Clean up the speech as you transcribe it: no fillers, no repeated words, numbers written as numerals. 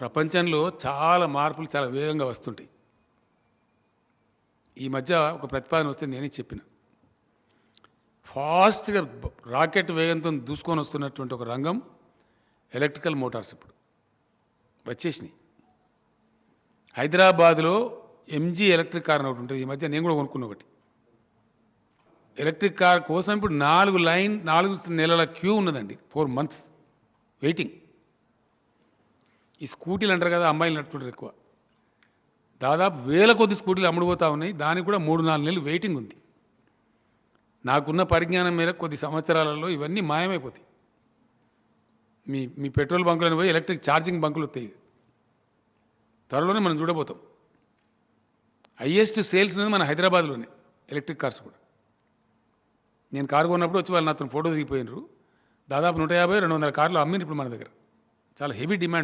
ప్రపంచంలో చాలా మార్పులు చాలా వేగంగా వస్తుంటాయి. ఈ మధ్య ఒక ప్రతిపాదన వస్తే నేనే చెప్పిన, ఫాస్ట్గా రాకెట్ వేగంతో దూసుకొని వస్తున్నటువంటి ఒక రంగం ఎలక్ట్రికల్ మోటార్స్ ఇప్పుడు వచ్చేసినాయి. హైదరాబాద్లో ఎంజీ ఎలక్ట్రిక్ కార్ అని ఒకటి ఉంటుంది. ఈ మధ్య నేను కూడా కొనుక్కున్న ఒకటి. ఎలక్ట్రిక్ కార్ కోసం ఇప్పుడు 4 నెలల క్యూ ఉన్నదండి. 4 months వెయిటింగ్. ఈ స్కూటీలు అంటారు కదా, అమ్మాయిలు నడుపుతుంటారు ఎక్కువ. దాదాపు వేల కొద్ది స్కూటీలు అమ్ముడుపోతా ఉన్నాయి. దానికి కూడా 3-4 నెలలు వెయిటింగ్ ఉంది. నాకున్న పరిజ్ఞానం మేరకు కొద్ది సంవత్సరాలలో ఇవన్నీ మాయమైపోతాయి. మీ పెట్రోల్ బంకులను పోయి ఎలక్ట్రిక్ ఛార్జింగ్ బంకులు వస్తాయి. త్వరలోనే మనం చూడబోతాం. హైయెస్ట్ సేల్స్ అనేది మన హైదరాబాద్లోనే ఎలక్ట్రిక్ కార్స్ కూడా. నేను కారు కొన్నప్పుడు వచ్చి వాళ్ళు నాతో ఫోటో దిగిపోయినారు. దాదాపు 150-200 కార్లు అమ్మింది ఇప్పుడు మన దగ్గర. చాలా హెవీ డిమాండ్.